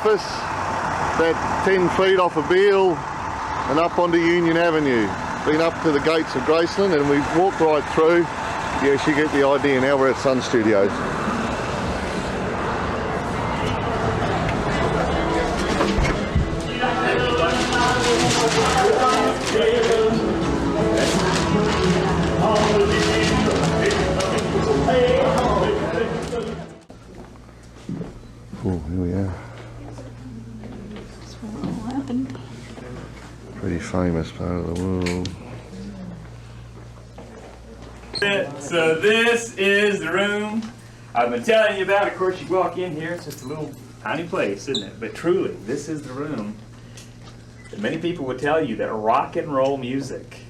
Memphis, about 10 feet off of Beale and up onto Union Avenue. Been up to the gates of Graceland and we've walked right through. Yes, you get the idea. Now we're at Sun Studios. Oh, here we are. Pretty famous part of the world. So this is the room I've been telling you about. Of course, you walk in here, it's just a little tiny place, isn't it? But truly, this is the room that many people would tell you that rock and roll music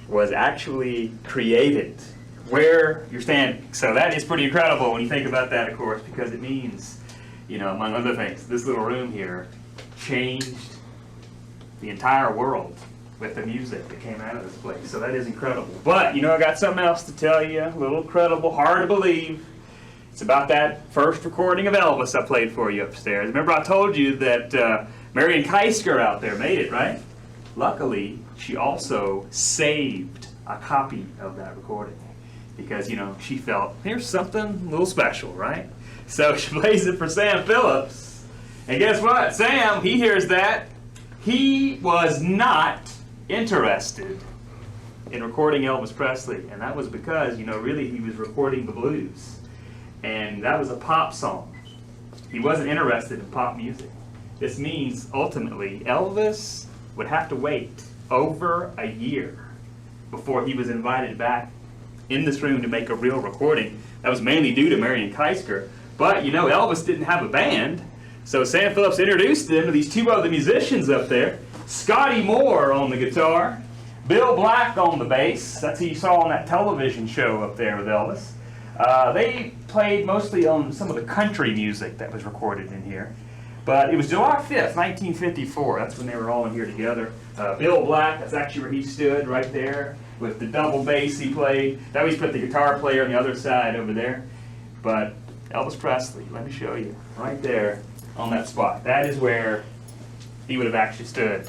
was actually created where you're standing. So that is pretty incredible when you think about that, of course, because it means, you know, among other things, this little room here changed the entire world with the music that came out of this place. So that is incredible. But, you know, I got something else to tell you, a little incredible, hard to believe. It's about that first recording of Elvis I played for you upstairs. Remember I told you that Marion Keisker out there made it, right? Luckily, she also saved a copy of that recording because, you know, she felt, here's something a little special, right? So she plays it for Sam Phillips. And guess what? Sam, he hears that. He was not interested in recording Elvis Presley, and that was because, you know, really he was recording the blues, and that was a pop song. He wasn't interested in pop music. This means, ultimately, Elvis would have to wait over a year before he was invited back in this room to make a real recording. That was mainly due to Marion Keisker, but, you know, Elvis didn't have a band, so Sam Phillips introduced him to these two other musicians up there. Scotty Moore on the guitar, Bill Black on the bass. That's who you saw on that television show up there with Elvis. They played mostly on some of the country music that was recorded in here. But it was July 5th, 1954. That's when they were all in here together. Bill Black, that's actually where he stood right there with the double bass he played. That was put the guitar player on the other side over there. But Elvis Presley, let me show you, right there on that spot. That is where he would have actually stood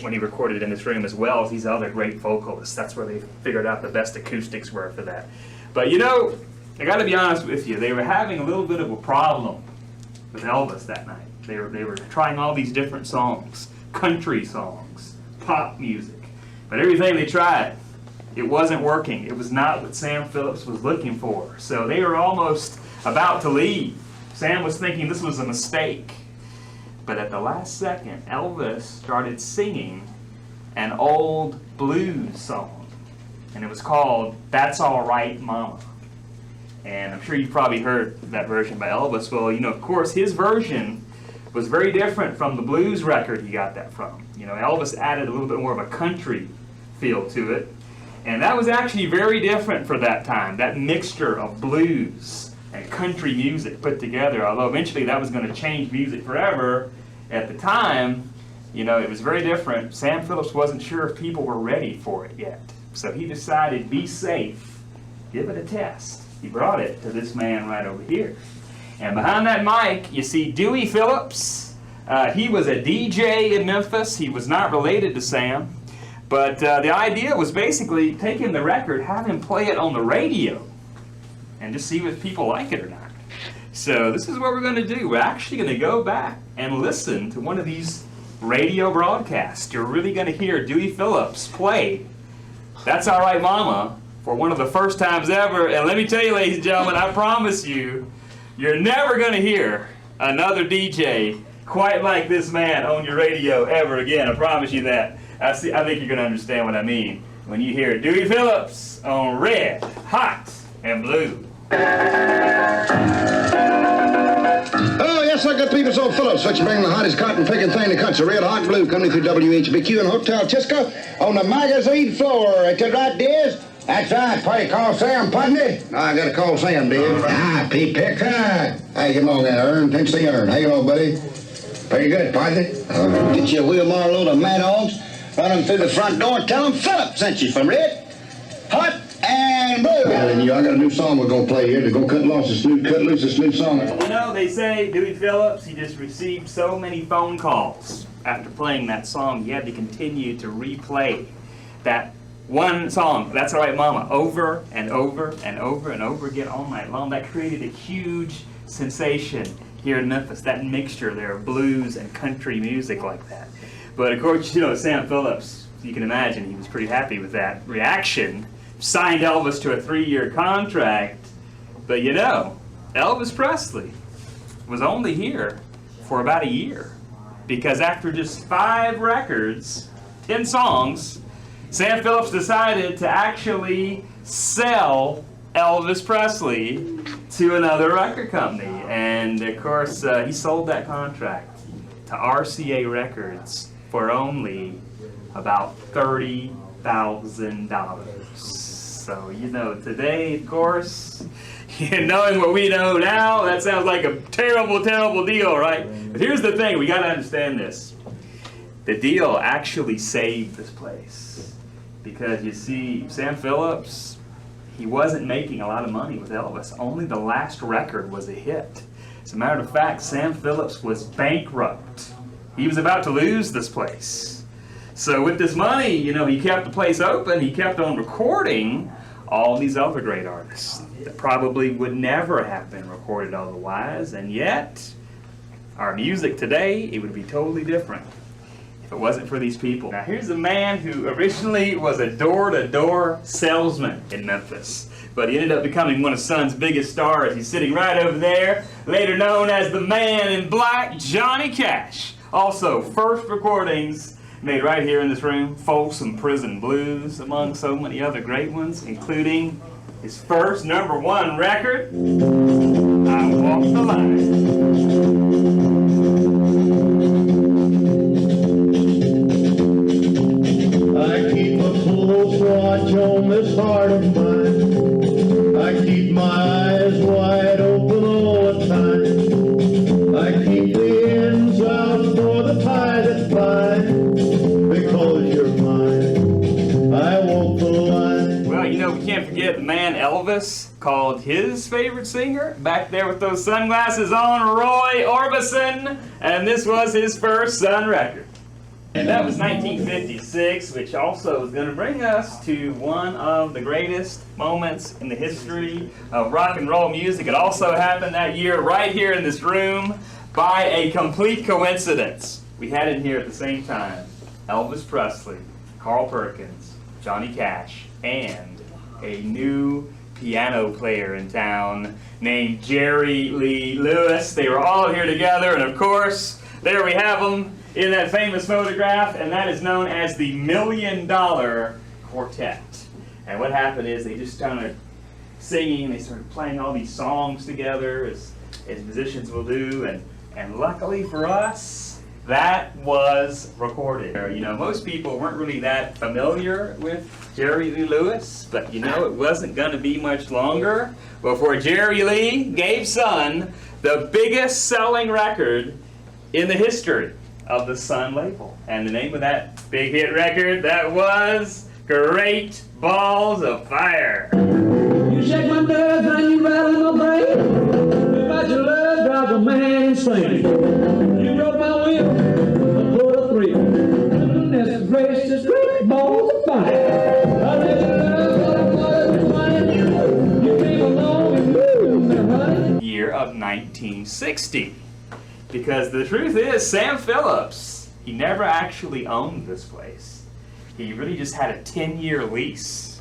when he recorded in this room, as well as these other great vocalists. That's where they figured out the best acoustics were for that. But you know, I got to be honest with you, they were having a little bit of a problem with Elvis that night. They were trying all these different songs, country songs, pop music, but everything they tried, it wasn't working. It was not what Sam Phillips was looking for. So they were almost about to leave. Sam was thinking this was a mistake. But at the last second, Elvis started singing an old blues song. And it was called That's All Right, Mama. And I'm sure you've probably heard that version by Elvis. Well, you know, of course, his version was very different from the blues record he got that from. You know, Elvis added a little bit more of a country feel to it. And that was actually very different for that time, that mixture of blues and country music put together, although eventually that was going to change music forever. At the time, you know, it was very different. Sam Phillips wasn't sure if people were ready for it yet. So he decided, be safe, give it a test. He brought it to this man right over here. And behind that mic, you see Dewey Phillips. He was a DJ in Memphis. He was not related to Sam. But the idea was basically taking the record, have him play it on the radio, and just see if people like it or not. So this is what we're going to do. We're actually going to go back and listen to one of these radio broadcasts. You're really going to hear Dewey Phillips play That's All Right, Mama for one of the first times ever. And let me tell you, ladies and gentlemen, I promise you, you're never going to hear another DJ quite like this man on your radio ever again. I promise you that. I think you're going to understand what I mean when you hear Dewey Phillips on Red, Hot, and Blue. Oh, yes, sir, good people. So Phillips, let's bring the hottest cotton picking thing in the country. Red Hot Blue, coming through WHBQ and Hotel Tisco on the magazine floor. Is that right, Diz? That's right. Party call Sam Putney. I got to call Sam, Diz. Ah, Pete Pick. Hey, come on, that Ern. Pinch the Ern. Hey, on, buddy. Pretty good, partner. Get you a wheelbarrow load of mad hogs, run them through the front door, tell them Phillips sent you from Red, Hot, and Rhythm and Blues. Telling you, I got a new song we're gonna play here. They're gonna cut loose this new song. You know, they say Dewey Phillips, he just received so many phone calls after playing that song, he had to continue to replay that one song, That's All Right Mama, over and over and over and over again all night long. That created a huge sensation here in Memphis, that mixture there of blues and country music like that. But of course, you know, Sam Phillips, you can imagine he was pretty happy with that reaction. Signed Elvis to a 3-year contract, but you know, Elvis Presley was only here for about a year, because after just 5 records, 10 songs, Sam Phillips decided to actually sell Elvis Presley to another record company. And of course, he sold that contract to RCA Records for only about $30,000. So, you know, today, of course, knowing what we know now, that sounds like a terrible, terrible deal, right? But here's the thing, we got to understand this. The deal actually saved this place. Because you see, Sam Phillips, he wasn't making a lot of money with Elvis. Only the last record was a hit. As a matter of fact, Sam Phillips was bankrupt. He was about to lose this place. So with this money, you know, he kept the place open. He kept on recording all these other great artists that probably would never have been recorded otherwise. And yet, our music today, it would be totally different if it wasn't for these people. Now here's a man who originally was a door-to-door salesman in Memphis, but he ended up becoming one of Sun's biggest stars. He's sitting right over there, later known as the Man in Black, Johnny Cash. Also, first recordings made right here in this room, Folsom Prison Blues, among so many other great ones, including his first #1 record, I Walk the Line. Watch on this heart of mine. I keep my eyes wide open all the time. I keep the ends out for the pie that fly. Because you're mine, I walk the line. Well, you know, we can't forget the man Elvis called his favorite singer, back there with those sunglasses on, Roy Orbison, and this was his first Sun record. And that was 1956, which also is going to bring us to one of the greatest moments in the history of rock and roll music. It also happened that year right here in this room by a complete coincidence. We had in here at the same time Elvis Presley, Carl Perkins, Johnny Cash, and a new piano player in town named Jerry Lee Lewis. They were all here together, and of course, there we have them in that famous photograph, and that is known as the $1 Million Quartet. And what happened is they just started singing, they started playing all these songs together, as musicians will do, and luckily for us, that was recorded. You know, most people weren't really that familiar with Jerry Lee Lewis, but you know, it wasn't going to be much longer before Jerry Lee gave Sun the biggest selling record in the history of the Sun label. And the name of that big hit record, that was Great Balls of Fire. You shake my nerves and you rattle my brain. About your love drives a man insane. You broke my will, I pulled a 3. Goodness gracious, great balls of fire. I let you love what I wanted you. You came along and moved me, honey. Year of 1960. Because the truth is, Sam Phillips, he never actually owned this place. He really just had a 10-year lease.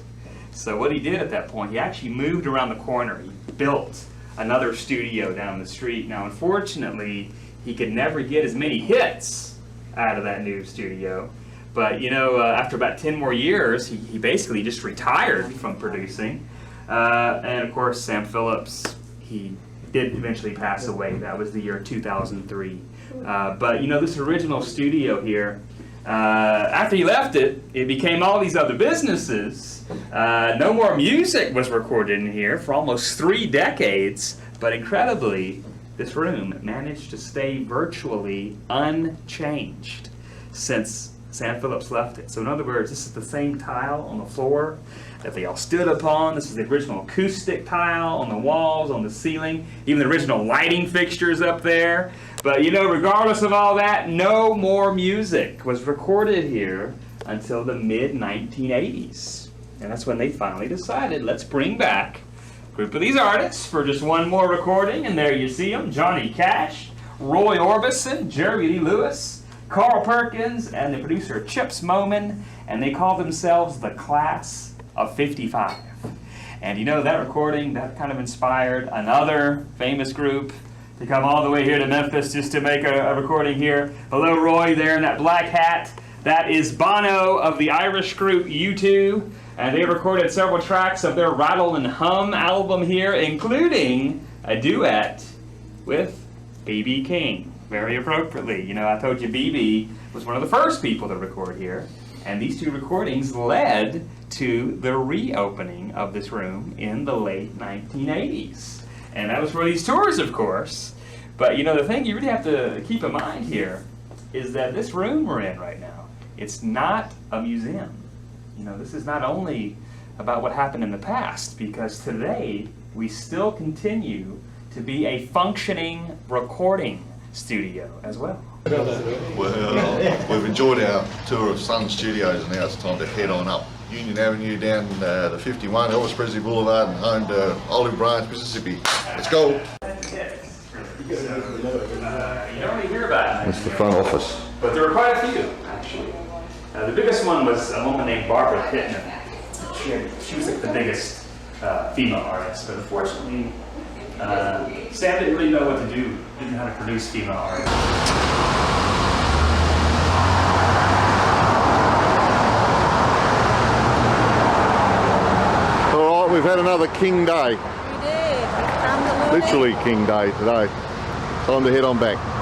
So what he did at that point, he actually moved around the corner. He built another studio down the street. Now, unfortunately, he could never get as many hits out of that new studio. But, you know, after about 10 more years, he basically just retired from producing. And, of course, Sam Phillips, he did eventually pass away. That was the year 2003. But you know, this original studio here, after he left it, it became all these other businesses. No more music was recorded in here for almost 3 decades, but incredibly, this room managed to stay virtually unchanged since Sam Phillips left it. So in other words, this is the same tile on the floor. that they all stood upon. This is the original acoustic tile on the walls, on the ceiling, even the original lighting fixtures up there. But you know, regardless of all that, no more music was recorded here until the mid-1980s. And that's when they finally decided, let's bring back a group of these artists for just one more recording. And there you see them, Johnny Cash, Roy Orbison, Jerry Lee Lewis, Carl Perkins, and the producer Chips Moman, and they call themselves the Class of 55. And you know, that recording, that kind of inspired another famous group to come all the way here to Memphis just to make a recording here. Below Roy there in that black hat, that is Bono of the Irish group U2, and they recorded several tracks of their Rattle and Hum album here, including a duet with B.B. King. Very appropriately. You know, I told you B.B. was one of the first people to record here, and these two recordings led to the reopening of this room in the late 1980s. And that was for these tours, of course. But you know, the thing you really have to keep in mind here is that this room we're in right now, it's not a museum. You know, this is not only about what happened in the past, because today we still continue to be a functioning recording studio as well. Well, we've enjoyed our tour of Sun Studios, and now it's time to head on up Union Avenue down the 51, Elvis Presley Boulevard, and home to Olive Branch, Mississippi. Let's go. You don't really hear about it. That's the front office. But there were quite a few, actually. The biggest one was a woman named Barbara Pittman. She was like the biggest female artist, but unfortunately, Sam didn't really know what to do, didn't know how to produce female artists. All right, we've had another King Day. We did. Time to look. Literally King Day today. Time to head on back.